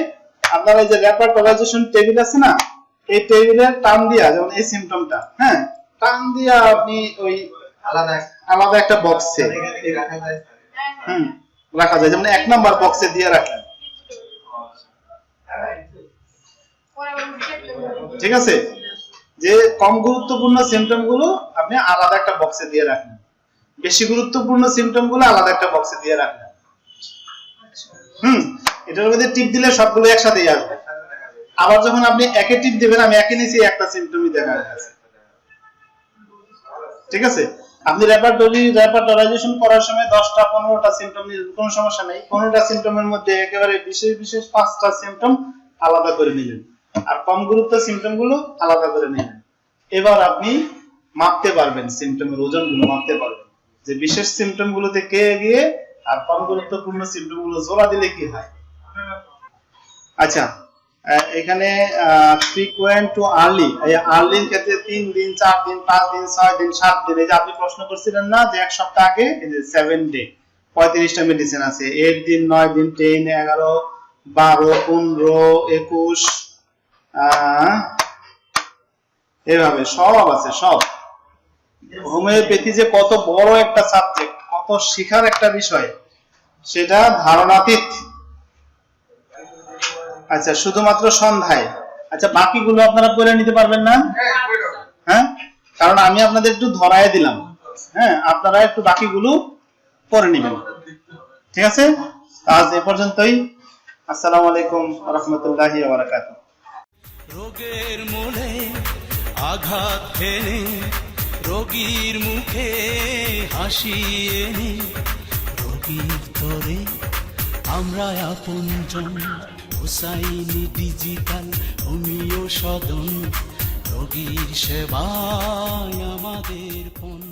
আপনার এই যে রেপার্টরাইজেশন টেবিল আছে না, এই টেবিলের টান দিয়া, যেমন এই সিমটমটা, হ্যাঁ, টান দিয়া আপনি ওই আলাদা একটা বক্সে রাখা যায়, যেমন 1 নাম্বার বক্সে দিয়ে রাখেন, ঠিক আছে? যে কম গুরুত্বপূর্ণ সিমটম গুলো আপনি আলাদা একটা বক্সে দিয়ে রাখেন, বেশি গুরুত্বপূর্ণ সিমটম গুলো আলাদা একটা বক্সে দিয়ে রাখেন। এটার মধ্যে টিপ দিলে সবগুলো একসাথেই আসবে। আবার যখন আপনি একে টিপ দিবেন, আমি একে নিচে একটা সিমটমই দেখা যাচ্ছে, ঠিক আছে? আপনি রেপার্টরাইজেশন করার সময় 10টা 15টা সিমটম নিলে কোনো সমস্যা নেই। 15টা সিমটমের মধ্যে একেবারে বিশেষ বিশেষ 5টা সিমটম আলাদা করে নিলেন, আর কম গুরুত্ব সিমটম গুলো আলাদা করে নিলেন। এবার আপনি মাপতে পারবেন, সিমটমের ওজনগুলো মাপতে পারবেন, যে বিশেষ সিমটম গুলোতে কে এগিয়ে আর কম গুরুত্বপূর্ণ সিমটম গুলো জোড়া দিলে কি হয়। আচ্ছা, এখানে ফ্রিকোয়েন্ট টু আর্লি, এই আর্লির ক্ষেত্রে 3 দিন 4 দিন 5 দিন 6 দিন 7 দিন, এই যে আপনি প্রশ্ন করছিলেন না যে 1 সপ্তাহ আগে, এই যে 7 ডে 35টা মেডিসিন আছে, 8 দিন 9 দিন 10 11 12 15 21 এভাবে সব আছে। সব হোমিওপ্যাথি যে কত বড় একটা সাবজেক্ট, কত শেখার একটা বিষয়, সেটা ধারণাতীত। আচ্ছা, শুধুমাত্র সন্ধ্যায়। আচ্ছা, বাকিগুলো আপনারা পড়ে নিতে পারবেন না? হ্যাঁ, কারণ আমি আপনাদের একটু ধরায় দিলাম, হ্যাঁ, আপনারা একটু বাকিগুলো পড়ে নেবেন, ঠিক আছে? আজ এ পর্যন্তই। আসসালামু আলাইকুম ওয়া রাহমাতুল্লাহি ওয়া বারাকাতুহু। রোগের মূলে আঘাত হেনে রোগীর মুখে হাসি এনে রোগীর তরে আমরা আপনজন। হুসাইনি ডিজিটাল হোমিও সদন, রোগীর সেবায় আমাদের পণ।